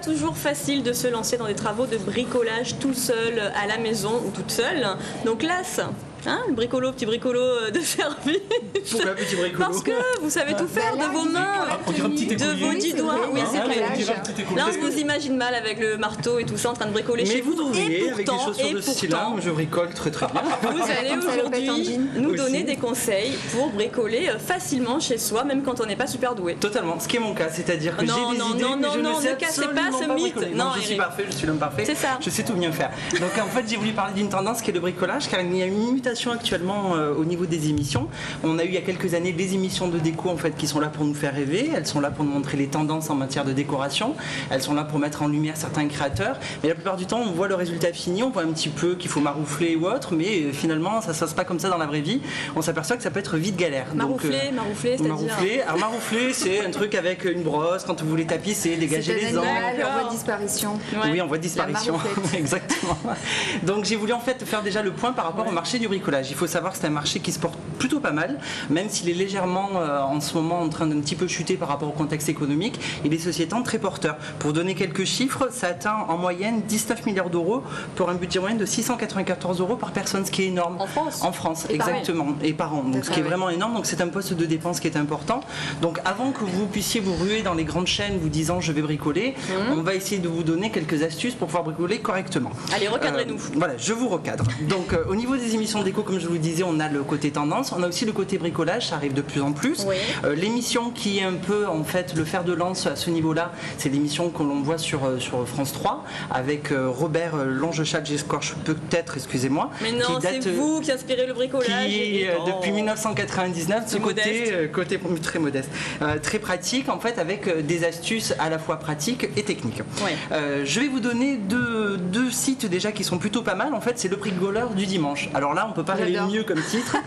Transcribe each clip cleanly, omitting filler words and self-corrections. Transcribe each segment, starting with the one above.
toujours facile de se lancer dans des travaux de bricolage tout seul à la maison ou toute seule. Donc l'AS, hein, le petit bricolo de service. Pourquoi petit bricolo? Parce que vous savez tout faire de vos mains, de vos 10 doigts. Oui, c'est clair. Là, on vous imagine mal avec le marteau et tout ça en train de bricoler chez vous. Mais vous avec des chaussures de ce style-là, je bricole très bien. Vous allez aujourd'hui nous donner des conseils pour bricoler facilement chez soi, même quand on n'est pas super doué. Totalement, ce qui est mon cas, c'est-à-dire que j'ai des idées, mais je ne sais absolument pas bricoler. Non, je suis parfait, je suis l'homme parfait. C'est ça. Je sais tout bien faire. Donc en fait, j'ai voulu parler d'une tendance qui est le bricolage, car il y a une mutation actuellement au niveau des émissions. On a eu il y a quelques années des émissions de déco en fait qui sont là pour nous faire rêver. Elles sont là pour nous montrer les tendances en matière de décoration. Elles sont là pour mettre en lumière certains créateurs. Mais la plupart du temps, on voit le résultat fini, on voit un petit peu qu'il faut maroufler ou autre, mais finalement, ça ne se passe pas comme ça dans la vraie vie. On s'appelle que ça peut être vite galère. Maroufler, c'est-à-dire maroufler, c'est un truc avec une brosse, quand vous voulez tapisser, dégager les angles. En voie de disparition. Ouais. Oui, en voie de disparition, exactement. Donc j'ai voulu en fait faire déjà le point par rapport au marché du bricolage. Il faut savoir que c'est un marché qui se porte plutôt pas mal, même s'il est légèrement en ce moment en train d'un petit peu chuter par rapport au contexte économique. Il est ceci étant très porteur. Pour donner quelques chiffres, ça atteint en moyenne 19 milliards d'euros pour un budget moyen de 694 euros par personne, ce qui est énorme. En France, exactement. Et par an. Donc ce qui est vraiment énorme. Donc c'est un poste de dépense qui est important. Donc avant que vous puissiez vous ruer dans les grandes chaînes vous disant je vais bricoler, on va essayer de vous donner quelques astuces pour pouvoir bricoler correctement. Allez, recadrez-nous. Voilà, je vous recadre. Donc au niveau des émissions déco, comme je vous le disais, on a le côté tendance, on a aussi le côté bricolage, ça arrive de plus en plus. Oui. L'émission qui est un peu en fait le fer de lance à ce niveau-là, c'est l'émission que l'on voit sur France 3 avec Robert Longechat, j'escorche peut-être, excusez-moi. Mais non, c'est vous qui inspirez le bricolage. Qui depuis 1999, ce côté très modeste, très pratique en fait, avec des astuces à la fois pratiques et techniques. Ouais. Je vais vous donner deux sites déjà qui sont plutôt pas mal. En fait, c'est le bricoleur du dimanche. Alors là, on peut pas rêver mieux comme titre.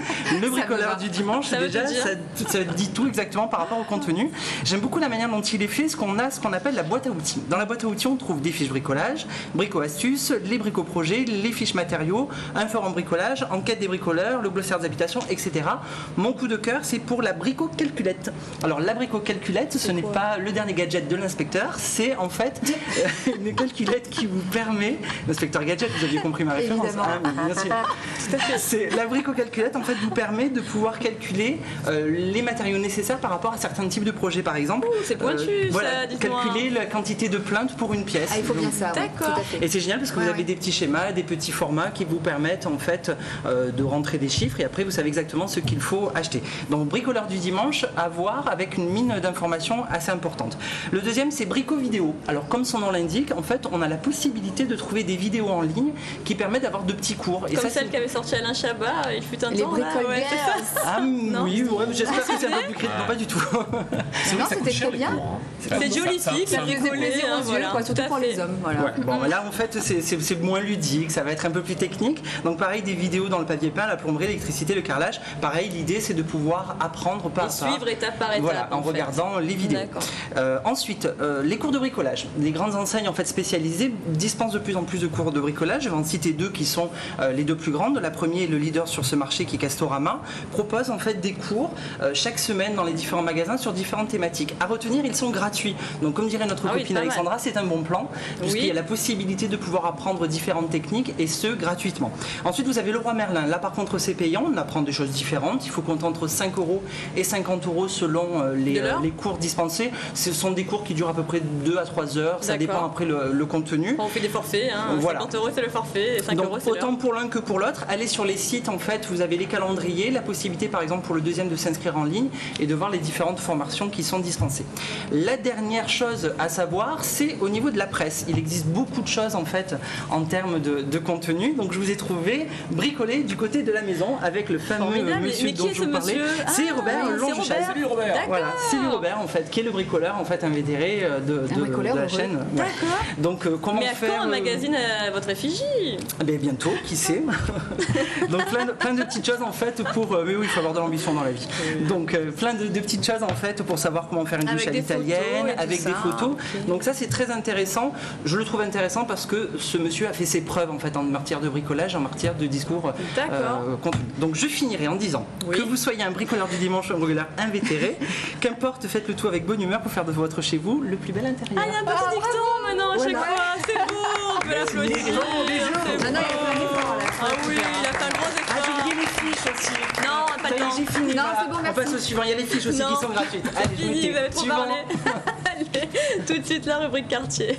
Le bricoleur du dimanche, déjà, ça dit tout exactement par rapport au contenu. J'aime beaucoup la manière dont il est fait, ce qu'on appelle la boîte à outils. Dans la boîte à outils, on trouve des fiches bricolage, brico-astuces, les brico-projets, les fiches matériaux, un forum bricolage, enquête des bricoleurs, le glossaire des habitations, etc. Mon coup de cœur, c'est pour la brico-calculette. Alors, la brico-calculette, ce n'est pas le dernier gadget de l'inspecteur, c'est en fait une calculette qui vous permet... L'inspecteur gadget, vous aviez compris ma référence. Bien sûr. C'est la brico-calculette, en fait, vous permet de pouvoir calculer les matériaux nécessaires par rapport à certains types de projets, par exemple. C'est pointu, ça, dites-moi. Calculer la quantité de plaintes pour une pièce. Ah, il faut bien ça. D'accord. Et c'est génial parce que vous avez des petits schémas, des petits formats qui vous permettent en fait de rentrer des chiffres et après vous savez exactement ce qu'il faut acheter. Donc bricoleur du dimanche à voir avec une mine d'informations assez importante. Le deuxième c'est brico vidéo. Alors comme son nom l'indique, en fait on a la possibilité de trouver des vidéos en ligne qui permettent d'avoir de petits cours. Et comme ça, celle qu'avait sorti Alain Chabat, il fut un les temps là. Ouais, ah oui, ouais, j'espère que c'est un peu plus crédible. Non, pas du tout. Non, c'était très bien. C'est jolifique, ça bricolé, voilà, surtout pour les hommes. Voilà. Ouais, bon, là en fait c'est moins ludique, ça va être un peu plus technique. Donc pareil, des vidéos dans le papier peint, la plomberie, l'électricité, le carrelage. Pareil, l'idée c'est de pouvoir apprendre pas à pas. Suivre étape par étape. Voilà, en regardant les vidéos. Ensuite, les cours de bricolage. Les grandes enseignes en fait spécialisées dispensent de plus en plus de cours de bricolage. Je vais en citer deux qui sont les deux plus grandes. La première est le leader sur ce marché qui est Castorama, propose en fait des cours chaque semaine dans les différents magasins sur différentes thématiques. À retenir, ils sont gratuits. Donc comme dirait notre copine Alexandra, c'est un bon plan puisqu'il y a la possibilité de pouvoir apprendre différentes techniques et ce gratuitement. Ensuite, vous avez Leroy Merlin. Là par contre, c'est payant. On apprend des choses différentes. Il faut compter entre 5 € et 50 € selon les cours dispensés. Ce sont des cours qui durent à peu près 2 à 3 heures. Ça dépend après le contenu. On fait des forfaits. Hein. Voilà. 50 € c'est le forfait et 5 Donc, € c'est autant pour l'un que pour l'autre. Allez sur les sites, en fait, vous avez les calendriers, la possibilité par exemple pour le deuxième de s'inscrire en ligne et de voir les différentes formations qui sont dispensées. La dernière chose à savoir, c'est au niveau de la presse. Il existe beaucoup de choses en fait en termes de contenu. Donc je vous ai trouvé bricolé du côté de la maison avec le fameux monsieur dont je vous parlais. C'est Robert Longechat. C'est lui Robert. Voilà, c'est lui Robert en fait, qui est le bricoleur en fait invétéré de la chaîne. D'accord. Donc comment mais faire quand un magazine à votre effigie? Bientôt, qui sait. Donc plein de petites choses en fait pour... mais oui, il faut avoir de l'ambition dans la vie. Donc plein de petites choses en fait pour savoir comment faire une douche à l'italienne, avec des photos. Okay. Donc ça c'est très intéressant. Je le trouve intéressant parce que ce monsieur a fait ses preuves en fait en matière de bricolage, en matière de discours contenu. Donc je finirai en disant que vous soyez un bricoleur du dimanche ou un bricoleur invétéré, qu'importe, faites le tout avec bonne humeur pour faire de votre chez vous le plus bel intérieur. Ah, il y a un petit dicton maintenant, pas le temps. J'ai fini. Non, voilà. c'est bon, On merci. passe au suivant. Il y a les fiches aussi qui sont gratuites. Allez, je Fini, me vous avez trop Suivant. parlé. Allez, tout de suite la rubrique quartier.